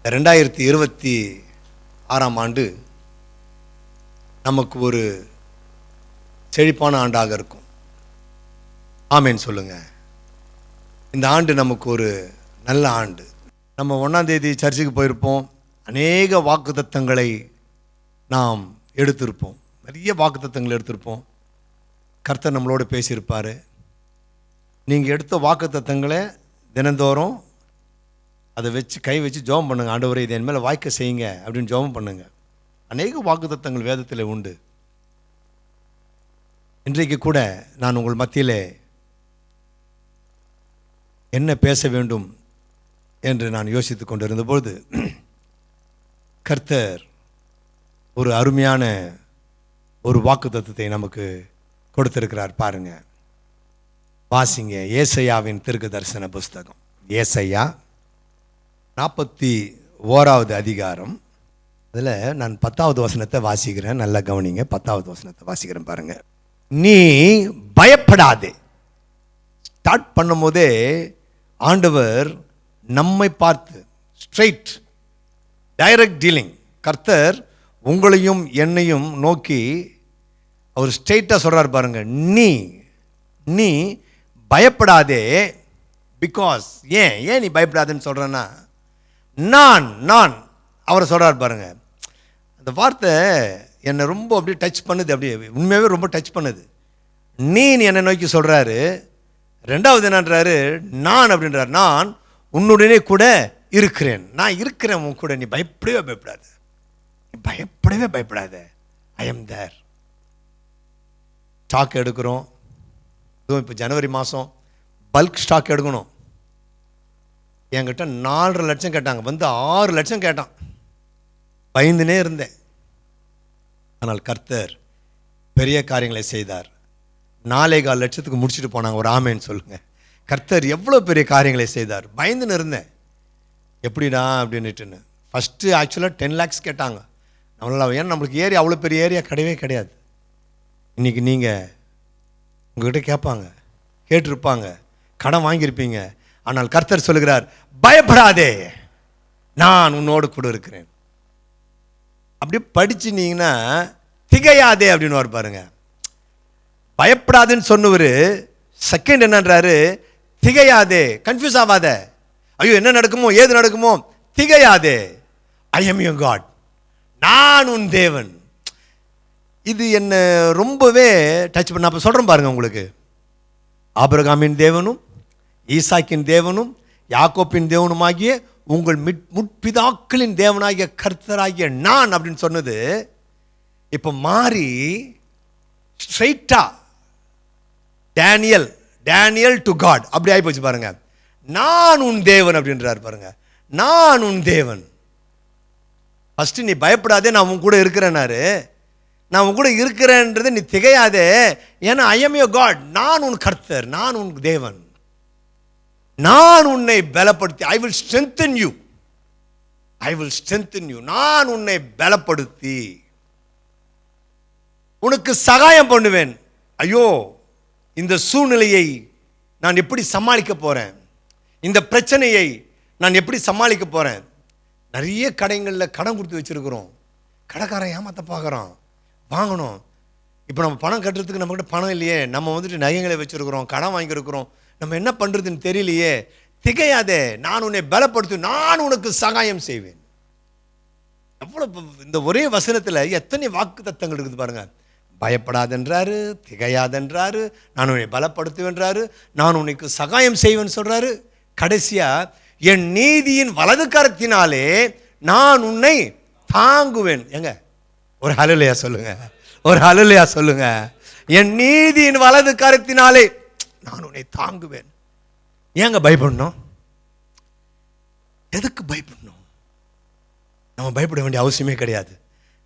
2026 நமக்கு ஒரு செழிப்பான ஆண்டாக இருக்கும். ஆமேன் சொல்லுங்க. இந்த ஆண்டு நமக்கு ஒரு நல்ல ஆண்டு. நம்ம 1ஆம் தேதி சர்ச்சுக்கு போயிருப்போம். அநேக வாக்குத்தத்தங்களை நாம் எடுத்திருப்போம். நிறைய வாக்குத்தத்தங்கள் எடுத்திருப்போம். கர்த்தர் நம்மளோடு பேசியிருப்பார். நீங்கள் எடுத்த வாக்குத்தத்தங்களை தினந்தோறும் அதை வச்சு கை வச்சு ஜெபம் பண்ணுங்கள். ஆண்டவரே இதை என் மேலே வாய்க்க செய்யுங்க அப்படின்னு ஜெபம் பண்ணுங்க. அநேக வாக்குத்தத்தங்கள் வேதத்தில் உண்டு. இன்றைக்கு கூட நான் உங்கள் மத்தியிலே என்ன பேச வேண்டும் என்று நான் யோசித்து கொண்டிருந்தபோது கர்த்தர் ஒரு அருமையான ஒரு வாக்குத்தத்தத்தை நமக்கு கொடுத்திருக்கிறார். பாருங்க, வாசிங்க. ஏசாயாவின் தீர்க்க தரிசன புஸ்தகம், ஏசாயா 41வது அதிகாரம். அதில் நான் 10வது வசனத்தை வாசிக்கிறேன். நல்லா கவனிங்க. 10வது வசனத்தை வாசிக்கிறேன் பாருங்க. நீ பயப்படாதே. ஸ்டார்ட் பண்ணும் போதே ஆண்டவர் நம்மை பார்த்து ஸ்ட்ரெயிட் டைரக்ட் டீலிங். கர்த்தர் உங்களையும் என்னையும் நோக்கி அவர் ஸ்ட்ரெயிட்டாக சொல்கிறார் பாருங்க. நீ பயப்படாதே. பிகாஸ் ஏன் நீ பயப்படாதேன்னு சொல்கிறேன்னா, நான் அவரை சொல்கிறார் பாருங்க. அந்த வார்த்தை என்னை ரொம்ப அப்படியே டச் பண்ணுது. அப்படியே உண்மையாகவே ரொம்ப டச் பண்ணுது. நீ என்னை நோக்கி சொல்கிறாரு. ரெண்டாவது என்னன்றாரு, நான் அப்படின்றார். நான் உன்னுடனே கூட இருக்கிறேன். நான் இருக்கிறேன் உன் கூட. நீ பயப்படவே பயப்படாத. நீ பயப்படவே பயப்படாத. I am there. ஸ்டாக் எடுக்கிறோம். இதுவும் இப்போ ஜனவரி மாதம் பல்க் ஸ்டாக் எடுக்கணும். என்கிட்ட 4.5 லட்சம் கேட்டாங்க. வந்து 6 லட்சம் கேட்டான். பயந்துனே இருந்தேன். ஆனால் கர்த்தர் பெரிய காரியங்களை செய்தார். 4.25 லட்சத்துக்கு முடிச்சுட்டு போனாங்க. ஒரு ஆமேன்னு சொல்லுங்க. கர்த்தர் எவ்வளோ பெரிய காரியங்களை செய்தார். பயந்துன்னு இருந்தேன். எப்படிடா அப்படின்னுட்டுன்னு. ஃபஸ்ட்டு ஆக்சுவலாக 10 lakhs கேட்டாங்க. நம்மளால் ஏன்னா நம்மளுக்கு ஏரியா அவ்வளோ பெரிய ஏரியா கிடையவே கிடையாது. இன்றைக்கி நீங்கள் உங்கள்கிட்ட கேட்பாங்க, கேட்டிருப்பாங்க, கடன் வாங்கியிருப்பீங்க. ஆனால் கர்த்தர் சொல்லுகிறார், பயப்படாதே, நான் உன்னோடு கூட இருக்கிறேன். அப்படியே படிச்சுனீங்கன்னா திகையாதே அப்படின்னு வர பாருங்க. பயப்படாதுன்னு சொன்னவர் செகண்ட் என்னன்றாரு, திகையாதே, கன்ஃபியூஸ் ஆகாத. ஐயோ என்ன நடக்குமோ ஏது நடக்குமோ, திகையாதே. ஐ எம் யுவர் காட், நான் உன் தேவன். இது என்ன ரொம்பவே டச் பண்ண. அப்போ சொல்கிறேன் பாருங்க உங்களுக்கு. ஆபிரகாமின் தேவனும் ஈசாக்கின் தேவனும் யாக்கோப்பின் தேவனுமாகிய உங்கள் முற்பிதாக்களின் தேவனாகிய கர்த்தராகிய நான் அப்படின்னு சொன்னது இப்போ மாறி ஸ்ட்ரைட்டா டேனியல் டு காட் அப்படி ஆகி போச்சு பாருங்க. நான் உன் தேவன் அப்படின்றார் பாருங்க. நான் உன் தேவன். ஃபஸ்ட்டு நீ பயப்படாதே, நான் உன் கூட இருக்கிறேன்னாரு. நான் உன் கூட இருக்கிறேன்றது நீ திகையாதே. ஏன்னா ஐ எம் யுவர் காட், நான் உன் கர்த்தர், நான் உன் தேவன். நான் உன்னை பலப்படுத்தி, I will strengthen you, I will strengthen you. நான் உன்னை பலப்படுத்தி உனக்கு சகாயம் பண்ணுவேன். ஐயோ இந்த சூழ்நிலையை நான் எப்படி சமாளிக்க போகிறேன், இந்த பிரச்சனையை நான் எப்படி சமாளிக்க போகிறேன். நிறைய கடைகளில் கடன் கொடுத்து வச்சுருக்கிறோம். கடைக்காரன் ஏமாற்ற பார்க்குறான், வாங்கணும். இப்போ நம்ம பணம் கட்டுறதுக்கு நம்மக்கிட்ட பணம் இல்லையே. நம்ம வந்துட்டு நகைகளை வச்சுருக்கிறோம், கடன் வாங்கியிருக்கிறோம். நம்ம என்ன பண்ணுறதுன்னு தெரியலையே. திகையாதே, நான் உன்னை பலப்படுத்து, நான் உனக்கு சகாயம் செய்வேன். எவ்வளோ இந்த ஒரே வசனத்தில் எத்தனை வாக்கு தத்தங்கள் இருக்குது பாருங்க. பயப்படாதென்றாரு, திகையாதென்றாரு, நான் உன்னை பலப்படுத்துவேன்றாரு, நான் உனக்கு சகாயம் செய்வேன் சொல்கிறாரு. கடைசியாக என் நீதியின் வலது கரத்தினாலே நான் உன்னை தாங்குவேன். எங்க ஒரு ஹல்லேலூயா சொல்லுங்க, ஒரு ஹல்லேலூயா சொல்லுங்க. என் நீதியின் வலது கரத்தினாலே நான் உன்னை தாங்குவேன். ஏங்க பயப்படணும்? எதுக்கு பயப்படணும்? நம்ம பயப்பட வேண்டிய அவசியமே கிடையாது.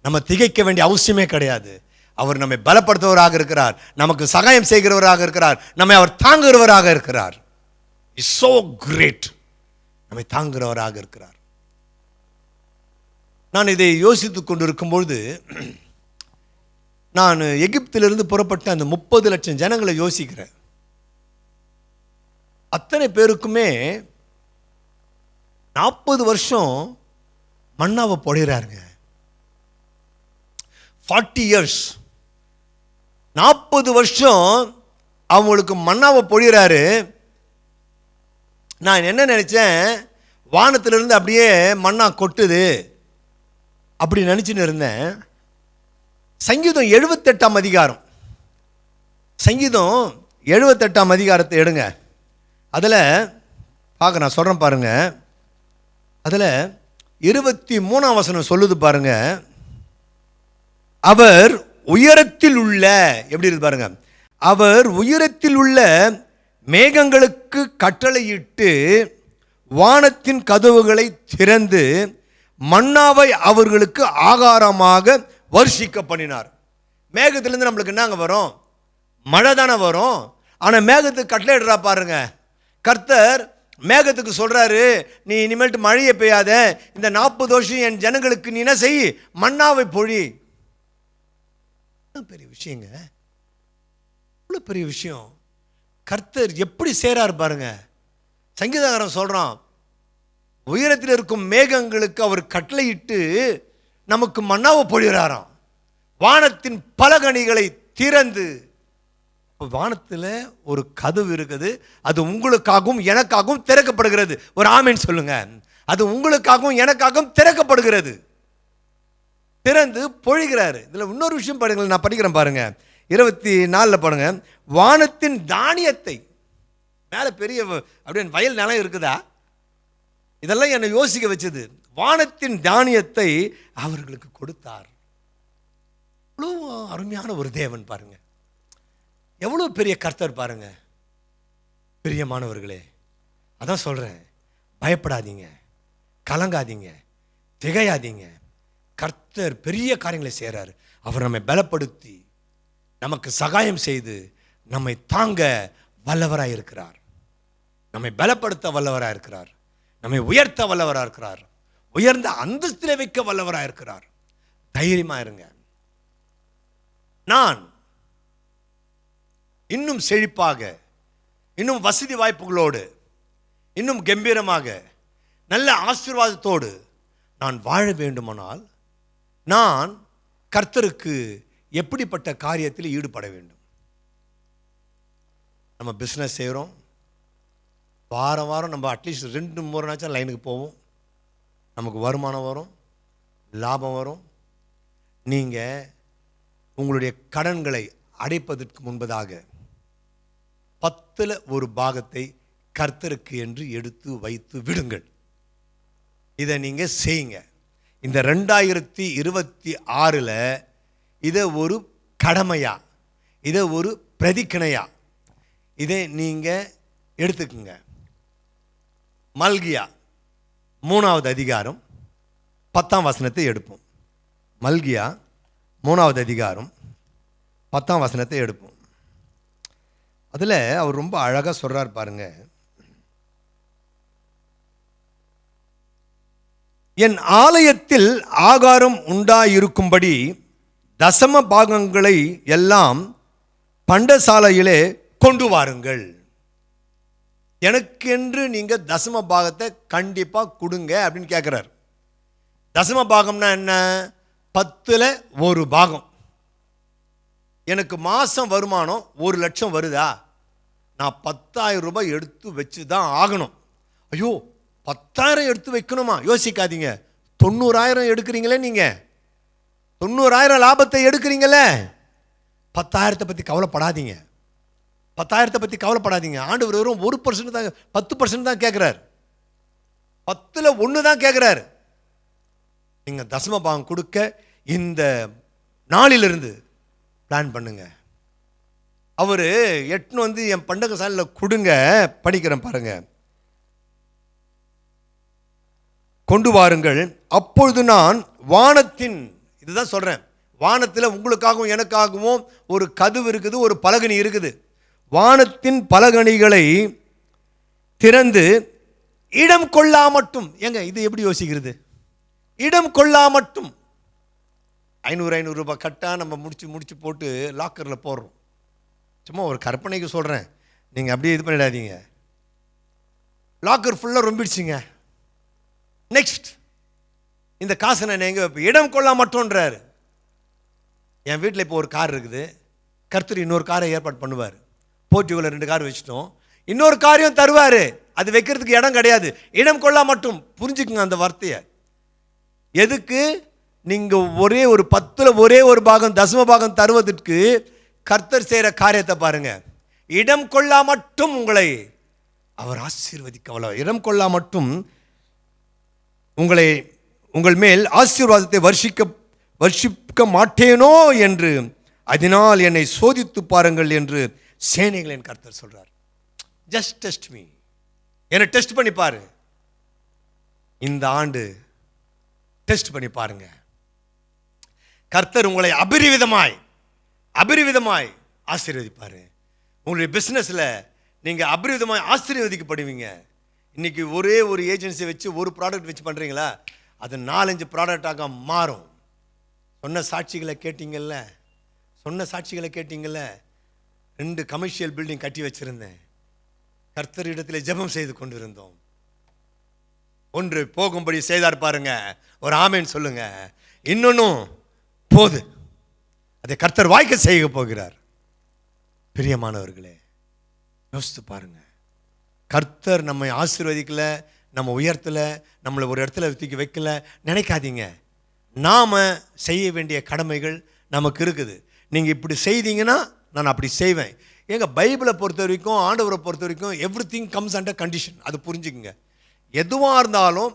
நம்ம திகைக்க வேண்டிய அவசியமே கிடையாது. அவர் நம்மை பலப்படுத்துவராக இருக்கிறார், நமக்கு சகாயம் செய்கிறவராக இருக்கிறார், நம்மை அவர் தாங்குகிறவராக இருக்கிறார். Is so great. நம்மை தாங்குகிறவராக இருக்கிறார். நான் இதை யோசித்துக் கொண்டு இருக்கும்பொழுது நான் எகிப்திலிருந்து புறப்பட்ட அந்த 30 லட்சம் ஜனங்களை யோசிக்கிறேன். அத்தனை பேருக்குமே 40 வருஷம் மன்னாவை பொழிகிறாருங்க. 40 years, 40 வருஷம் அவங்களுக்கு மன்னாவை பொழிகிறாரு. நான் என்ன நினைச்சேன், வானத்திலிருந்து அப்படியே மன்னா கொட்டுது அப்படி நினைச்சுன்னு இருந்தேன். சங்கீதம் 78ஆம் அதிகாரம், சங்கீதம் 78ஆம் அதிகாரத்தை எடுங்க. அதில் பார்க்க நான் சொல்கிறேன் பாருங்க. அதில் 23ஆம் வசனம் சொல்லுது பாருங்க. அவர் உயரத்தில் உள்ள, எப்படி இருக்கு பாருங்க, அவர் உயரத்தில் உள்ள மேகங்களுக்கு கட்டளையிட்டு வானத்தின் கதவுகளை திறந்து மன்னாவை அவர்களுக்கு ஆகாரமாக வருஷிக்க பண்ணினார். மேகத்திலிருந்து நம்மளுக்கு என்னங்க வரும்? மழை தானே வரும். ஆனால் மேகத்துக்கு கட்டளையிடுறா பாருங்க. கர்த்தர் மேகத்துக்கு சொல்றாரு, நீ இனிமேல்ட்டு மழையை பெய்யாத, இந்த 40 வருஷம் என் ஜனங்களுக்கு நீ என்ன செய், மன்னாவை பொழி. பெரிய விஷயங்க, இவ்வளோ பெரிய விஷயம். கர்த்தர் எப்படி சேரார் பாருங்க. சங்கீதக்காரன் சொல்றான், உயரத்தில் இருக்கும் மேகங்களுக்கு அவர் கட்டளையிட்டு நமக்கு மன்னாவை பொழிகிறாராம். வானத்தின் பலகணிகளை திறந்து, வானத்தில் ஒரு கதவு இருக்குது, அது உங்களுக்காகவும் எனக்காகவும் திறக்கப்படுகிறது. ஒரு ஆமென் சொல்லுங்க. அது உங்களுக்காகவும் எனக்காகவும் திறக்கப்படுகிறது, திறந்து பொழிகிறாரு. இதில் இன்னொரு விஷயம் பாருங்கள், நான் படிக்கிறேன் பாருங்க. 24 பாருங்க. வானத்தின் தானியத்தை, மேலே பெரிய அப்படியே வயல் நிலம் இருக்குதா, இதெல்லாம் என்னை யோசிக்க வச்சது. வானத்தின் தானியத்தை அவர்களுக்கு கொடுத்தார். எவ்வளோ அருமையான ஒரு தேவன் பாருங்க, எவ்வளோ பெரிய கர்த்தர் பாருங்க. பிரியமானவர்களே, அதான் சொல்கிறேன், பயப்படாதீங்க, கலங்காதீங்க, திகையாதீங்க. கர்த்தர் பெரிய காரியங்களை செய்கிறார். அவர் நம்மை பலப்படுத்தி நமக்கு சகாயம் செய்து நம்மை தாங்க வல்லவராக இருக்கிறார், நம்மை பலப்படுத்த வல்லவராக இருக்கிறார், நம்மை உயர்த்த வல்லவராக இருக்கிறார், உயர்ந்த அந்தஸ்திலே வைக்க வல்லவராக இருக்கிறார். தைரியமா இருங்க. நான் இன்னும் செழிப்பாக, இன்னும் வசதி வாய்ப்புகளோடு, இன்னும் கம்பீரமாக, நல்ல ஆசீர்வாதத்தோடு நான் வாழ வேண்டுமானால் நான் கர்த்தருக்கு எப்படிப்பட்ட காரியத்தில் ஈடுபட வேண்டும்? நம்ம பிஸ்னஸ் செய்கிறோம், வாரம் வாரம் நம்ம அட்லீஸ்ட் 2 முறைனாச்சும் லைனுக்கு போவோம், நமக்கு வருமானம் வரும், லாபம் வரும். நீங்கள் உங்களுடைய கடன்களை அடைப்பதற்கு முன்பதாக 10ல் ஒரு பாகத்தை கர்த்தருக்கு என்று எடுத்து வைத்து விடுங்கள். இதை நீங்கள் செய்யுங்க. இந்த 2026 இதை ஒரு கடமையா, இதை ஒரு பிரதிக்கணையா இதை நீங்கள் எடுத்துக்குங்க. மல்கியா 3வது அதிகாரம் 10ஆம் வசனத்தை எடுப்போம். மல்கியா 3வது அதிகாரம் 10ஆம் வசனத்தை எடுப்போம். அதில் அவர் ரொம்ப அழகாக சொல்கிறார் பாருங்க. என் ஆலயத்தில் ஆகாரம் உண்டாயிருக்கும்படி தசம பாகங்களை எல்லாம் பண்டசாலையிலே கொண்டு வாருங்கள். எனக்கென்று நீங்கள் தசம பாகத்தை கண்டிப்பாக கொடுங்க அப்படின்னு கேட்குறார். தசம பாகம்னா என்ன? 10ல் ஒரு பாகம். எனக்கு மாதம் வருமானம் 1 லட்சம் வருதா, நான் 10,000 ரூபாய் எடுத்து வச்சு தான் ஆகணும். ஐயோ 10,000 எடுத்து வைக்கணுமா? யோசிக்காதீங்க. 90,000 எடுக்கிறீங்களே, நீங்கள் 90,000 லாபத்தை எடுக்கிறீங்களே, 10,000 பற்றி கவலைப்படாதீங்க. 10,000 பற்றி கவலைப்படாதீங்க. ஆண்டவர் வெறும் 1% தான், 10% தான் கேட்குறார். 10ல் 1 தான் கேட்குறார். நீங்கள் தசம பாகம் கொடுக்க இந்த நாளிலிருந்து பிளான் பண்ணுங்க. அவர் எட்டுன்னு வந்து என் பண்டக சாலையில் கொடுங்க. படிக்கிறேன் பாருங்க. கொண்டு வாருங்கள், அப்பொழுது நான் வானத்தின், இதுதான் சொல்கிறேன், வானத்தில் உங்களுக்காகவும் எனக்காகவும் ஒரு கதவு இருக்குது, ஒரு பலகனி இருக்குது. வானத்தின் பலகணிகளை திறந்து இடம் கொள்ளாமட்டும். ஏங்க இது எப்படி யோசிக்கிறது? இடம் கொள்ளாமட்டும் 500 ரூபாய் கட்டாக நம்ம முடிச்சு போட்டு லாக்கரில் போடுறோம். சும்மா ஒரு கற்பனைக்கு சொல்கிறேன், நீங்கள் அப்படியே இது பண்ணிடாதீங்க. லாக்கர் ஃபுல்லாக ரொம்பிடுச்சிங்க. நெக்ஸ்ட் இந்த காசை நான் எங்கே வைப்பேன்? இடம் கொள்ளா மட்டும்ன்றாரு. என் வீட்டில் இப்போ ஒரு கார் இருக்குது, கர்த்தர் இன்னொரு காரை ஏற்பாடு பண்ணுவார். போர்ச்சுகல்ல 2 கார் வச்சுட்டோம், இன்னொரு காரையும் தருவார். அது வைக்கிறதுக்கு இடம் கிடையாது, இடம் கொள்ளா மட்டும். புரிஞ்சுக்குங்க அந்த வார்த்தையை. எதுக்கு? நீங்கள் ஒரே ஒரு 10ல் ஒரே ஒரு பாகம், தசம பாகம் தருவதற்கு கர்த்தர் செய்கிற காரியத்தை பாருங்க. இடம் கொள்ளா மட்டும் உங்களை அவர் ஆசீர்வதிக்க, இடம் கொள்ளா மட்டும் உங்கள் மேல் ஆசீர்வாதத்தை வர்ஷிக்க மாட்டேனோ என்று, அதனால் என்னை சோதித்து பாருங்கள் என்று சேனைகளின் கர்த்தர் சொல்றார். ஜஸ்ட் டெஸ்ட் மீ, என்னை டெஸ்ட் பண்ணி பாரு. இந்த ஆண்டு டெஸ்ட் பண்ணி பாருங்க. கர்த்தர் உங்களை அபரிவிதமாய் ஆசீர்வதிப்பாரு. உங்களுடைய பிஸ்னஸில் நீங்கள் அபரிவிதமாய் ஆசீர்வதிக்கப்படுவீங்க. இன்னைக்கு ஒரே ஒரு ஏஜென்சி வச்சு ஒரு ப்ராடக்ட் வச்சு பண்ணுறீங்களா, அது 4-5 ப்ராடக்டாக மாறும். சொன்ன சாட்சிகளை கேட்டீங்கல்ல. 2 கமர்ஷியல் பில்டிங் கட்டி வச்சிருந்தேன். கர்த்தர் இடத்துல ஜெபம் செய்து கொண்டிருந்தோம். ஒன்று போகும்படி செய்தார் பாருங்க. ஒரு ஆமென் சொல்லுங்க. இன்னொன்னும் போது, அதை கர்த்தர் வாய்க்க செய்ய போகிறார். பிரியமானவர்களே, யோசித்து பாருங்க. கர்த்தர் நம்மை ஆசீர்வதிக்கல, நம்ம உயர்த்தல, நம்மளை ஒரு இடத்துல தூக்கி வைக்கல நினைக்காதீங்க. நாம் செய்ய வேண்டிய கடமைகள் நமக்கு இருக்குது. நீங்கள் இப்படி செய்தீங்கன்னா நான் அப்படி செய்வேன். எங்க பைபிளை பொறுத்த வரைக்கும், ஆண்டவரை பொறுத்த வரைக்கும் எவ்ரிதிங் கம்ஸ் அண்டர் கண்டிஷன். அது புரிஞ்சுக்குங்க. எதுவாக இருந்தாலும்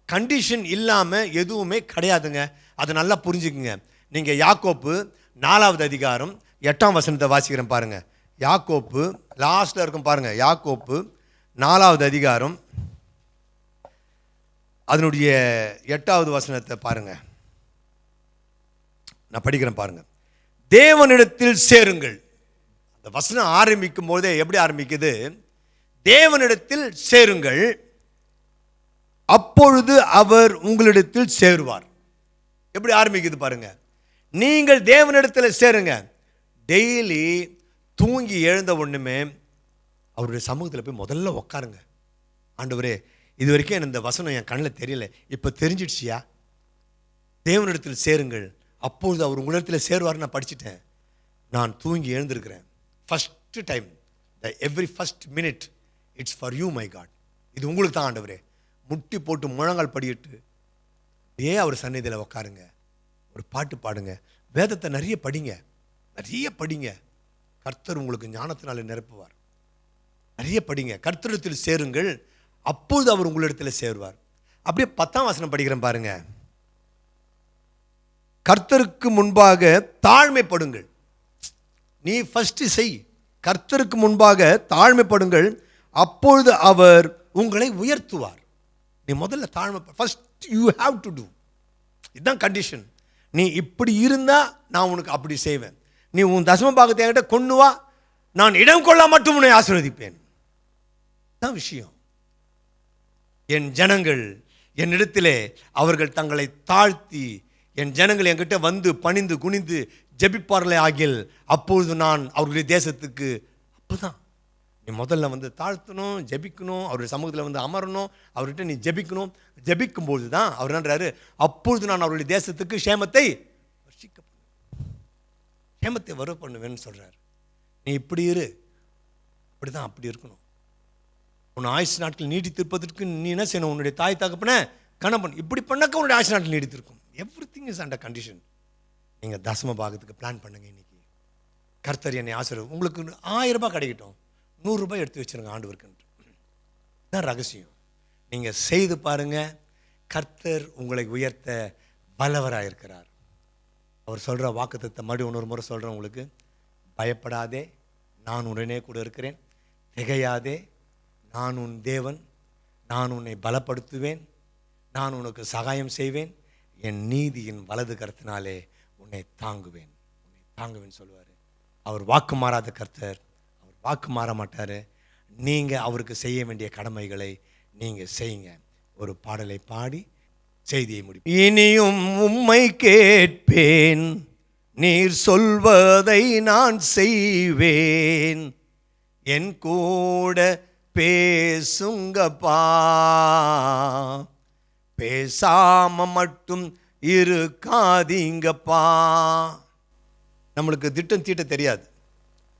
கண்டிஷன் இல்லாமல் எதுவுமே கிடையாதுங்க. அதை நல்லா புரிஞ்சுக்குங்க. நீங்கள் யாக்கோப்பு 4வது அதிகாரம் 8ஆம் வசனத்தை வாசிக்கிறேன் பாருங்க. யாக்கோப்பு லாஸ்ட்ல இருக்கும் பாருங்க. யாக்கோப்பு 4வது அதிகாரம் அதனுடைய 8வது வசனத்தை பாருங்க. நான் படிக்கிறேன் பாருங்க. தேவனிடத்தில் சேருங்கள். அந்த வசனம் ஆரம்பிக்கும் போதே எப்படி ஆரம்பிக்குது? தேவனிடத்தில் சேருங்கள், அப்பொழுது அவர் உங்களிடத்தில் சேருவார். எப்படி ஆரம்பிக்குது பாருங்க. நீங்கள் தேவனிடத்தில் சேருங்க. டெய்லி தூங்கி எழுந்த ஒண்ணுமே அவருடைய சமூகத்தில் போய் முதல்ல உட்காருங்க. ஆண்டவரே, இது வரைக்கும் இந்த வசனம் என் கண்ணில் தெரியல, இப்போ தெரிஞ்சிடுச்சியா? தேவனிடத்தில் சேருங்கள், அப்பொழுது அவர் உங்களிடத்தில் சேருவார். நான் படிச்சுட்டேன், நான் தூங்கி எழுந்திருக்கிறேன். First time, every first minute it's for you my God. இது உங்களுக்கு தான் ஆண்டவரே. முட்டி போட்டு முழங்கால் படியிட்டு அவர் சந்நிதியில் உட்காருங்க, ஒரு பாட்டு பாடுங்க, வேதத்தை நிறைய படிங்க. கர்த்தர் உங்களுக்கு ஞானத்தினால நிரப்புவார். நிறைய படிங்க. கர்த்தரிடத்தில் சேருங்கள், அப்பொழுது அவர் உங்களிடத்தில் சேருவார். அப்படியே 10ஆம் வசனம் படிக்கிறேன் பாருங்க. கர்த்தருக்கு முன்பாக தாழ்மைப்படுங்கள். நீ ஃபர்ஸ்ட் செய். கர்த்தருக்கு முன்பாக தாழ்மைப்படுங்கள், அப்பொழுது அவர் உங்களை உயர்த்துவார். நீ முதல்ல தாழ்மை, first you have to do. இதுதான் கண்டிஷன். நீ இப்படி இருந்தா நான் உனக்கு அப்படி செய்வேன். நீ உன் தசம பாகத்தை என்கிட்ட கொண்டு வா, நான் இடம் கொள்ள மட்டும் உன்னை ஆசீர்வதிப்பேன். தான் விஷயம். என் ஜனங்கள் என்னிடத்திலே அவர்கள் தங்களை தாழ்த்தி, என் ஜனங்கள் என்கிட்ட வந்து பணிந்து குனிந்து ஜெபிப்பார்களே ஆகில், அப்பொழுது நான் அவர்களுடைய தேசத்துக்கு. அப்போதான் நீ முதல்ல வந்து தாழ்த்தணும், ஜெபிக்கணும், அவருடைய சமூகத்தில் வந்து அமரணும், அவர்கிட்ட நீ ஜெபிக்கணும். ஜெபிக்கும்போது தான் அவர் என்னன்றாரு, அப்பொழுது நான் அவருடைய தேசத்துக்கு சேமத்தை வர பண்ணுவேன்னு சொல்றாரு. நீ இப்படி இரு, அப்படிதான், அப்படி இருக்கணும். உன் ஆயுசு நாட்கள் நீடித்திருப்பதற்கு நீ என்ன செய்யணும்? உன்னுடைய தாய் தகப்பன கணவன் இப்படி பண்ணக்க உன்னுடைய ஆயுசு நாட்கள் நீடித்திருக்கும். Everything is under condition. நீங்கள் தசம பாகத்துக்கு பிளான் பண்ணுங்க. இன்னைக்கு கர்த்தர் என்னை ஆசீர்வாதம். உங்களுக்கு 1000 ரூபாய் கிடைக்கட்டும், 100 ரூபாய் எடுத்து வச்சிருங்க ஆண்டவருக்கு. இதுதான் ரகசியம். நீங்கள் செய்து பாருங்க, கர்த்தர் உங்களை உயர்த்த வல்லவராக இருக்கிறார். அவர் சொல்கிற வாக்குத்தத்தத்தை மறுபடியும் இன்னொரு முறை சொல்கிறேன் உங்களுக்கு. பயப்படாதே, நான் உடனே கூட இருக்கிறேன். திகையாதே, நான் உன் தேவன். நான் உன்னை பலப்படுத்துவேன். நான் உனக்கு சகாயம் செய்வேன். என் நீதியின் வலது கரத்தினாலே உன்னை தாங்குவேன் சொல்லுவார். அவர் வாக்கு மாறாத கர்த்தர். அவர் வாக்கு மாற மாட்டார். நீங்கள் அவருக்கு செய்ய வேண்டிய கடமைகளை நீங்கள் செய்யுங்க. ஒரு பாடலை பாடி செய்தியை முடிப்பேன். இனியும் உம்மை கேட்பேன், நீர் சொல்வதை நான் செய்வேன். என் கூட பேசுங்கப்பா, பேசாம மட்டும் இருக்காதீங்கப்பா. நம்மளுக்கு திட்டம் தீட்ட தெரியாது,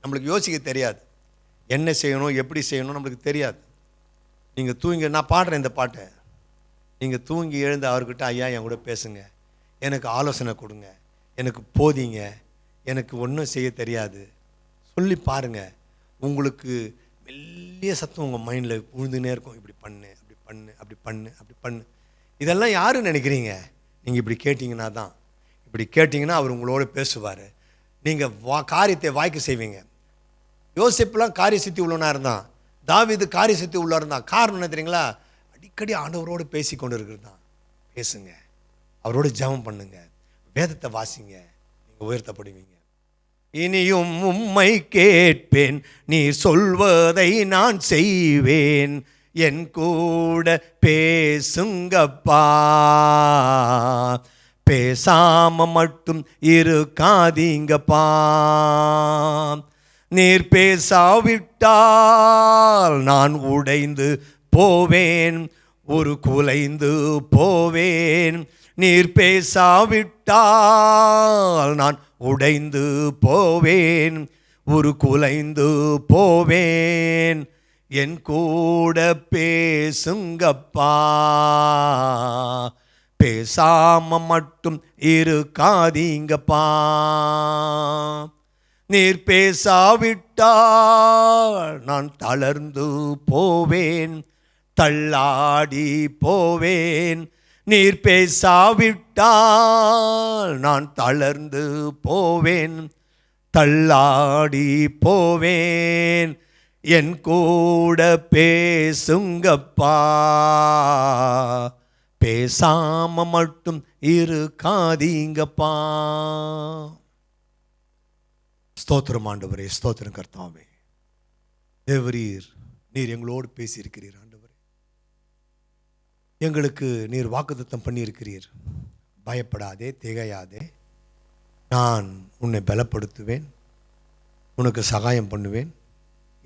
நம்மளுக்கு யோசிக்க தெரியாது, என்ன செய்யணும் எப்படி செய்யணும் நம்மளுக்கு தெரியாது. நீங்கள் தூங்கி, நான் பாடுறேன் இந்த பாட்டை, நீங்கள் தூங்கி எழுந்து அவர்கிட்ட, ஐயா என் கூட பேசுங்க, எனக்கு ஆலோசனை கொடுங்க, எனக்கு போதிங்க, எனக்கு ஒன்றும் செய்ய தெரியாது சொல்லி பாருங்கள். உங்களுக்கு மெல்லிய சத்தம் உங்கள் மைண்டில் உழுதுனே இருக்கும், இப்படி பண்ணு அப்படி பண்ணு அப்படி பண்ணு அப்படி பண்ணு. இதெல்லாம் யாரும் நினைக்கிறீங்க? நீங்கள் இப்படி கேட்டிங்கன்னா தான், இப்படி கேட்டிங்கன்னா அவர் உங்களோட பேசுவார். நீங்கள் காரியத்தை வாய்க்கு செய்வீங்க. யோசேப்புலாம் காரிய சித்தி உள்ளவனாக இருந்தான், தாவீது காரிய சித்தி உள்ளவா இருந்தான். காரணம் என்ன தெரியுங்களா? அடிக்கடி ஆண்டவரோடு பேசி கொண்டு இருக்கிறது தான். பேசுங்க, அவரோட ஜெபம் பண்ணுங்க, வேதத்தை வாசிங்க, நீங்கள் உயர்த்தப்படுவீங்க. இனியும் உம்மை கேட்பேன், நீர் சொல்வதை நான் செய்வேன், என் கூட பேசுங்கப்பா. பேசாம மட்டும் இருக்காதீங்கப்பா. நீர் பேசாவிட்டால் நான் உடைந்து போவேன், ஒரு குலைந்து போவேன். நீர் பேசாவிட்டால் நான் உடைந்து போவேன், ஒரு குலைந்து போவேன். என் கூட பேசுங்கப்பா. பேசாம மட்டும் இருக்காதீங்கப்பா. நீர் பேசாவிட்டால் நான் தளர்ந்து போவேன், தள்ளாடி போவேன். நீர் பேசாவிட்டால் நான் தளர்ந்து போவேன், தள்ளாடி போவேன். என் கூட பேசுங்கப்பா. பேசாம மட்டும் இருக்காதீங்கப்பா. ஸ்தோத்திரம் ஆண்டவரே, ஸ்தோத்திரம் கர்த்தாவே. தேவரீர், நீர் எங்களோடு பேசியிருக்கிறீர் ஆண்டவரே. எங்களுக்கு நீர் வாக்குத்தத்தம் பண்ணியிருக்கிறீர். பயப்படாதே, திகையாதே, நான் உன்னை பலப்படுத்துவேன், உனக்கு சகாயம் பண்ணுவேன்,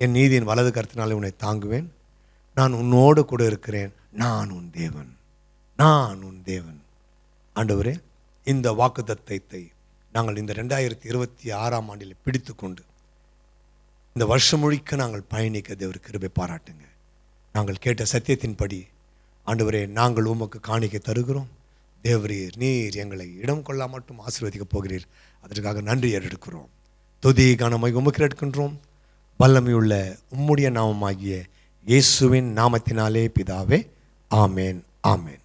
என் நீதியின் வலது கருத்தினாலே உன்னை தாங்குவேன், நான் உன்னோடு கூட இருக்கிறேன், நான் உன் தேவன், நான் உன் தேவன். ஆண்டவரே, இந்த வாக்குத்தத்தத்தை நாங்கள் இந்த 2026ஆம் ஆண்டில் பிடித்து கொண்டு இந்த வருஷம் முழுக்க நாங்கள் பயணிக்க தேவர் கிருபை பாராட்டுங்க. நாங்கள் கேட்ட சத்தியத்தின்படி ஆண்டவரே, நாங்கள் உமக்கு காணிக்க தருகிறோம். தேவரீர், நீர் எங்களை இடம் கொள்ளா மட்டும் ஆசீர்வதிக்கப் போகிறீர். அதற்காக நன்றி எடுக்கிறோம். துதி கனமாய் உமக்கு எடுக்கின்றோம். வல்லமையுள்ள உம்முடைய நாமமாகிய இயேசுவின் நாமத்தினாலே பிதாவே, ஆமேன், ஆமேன்.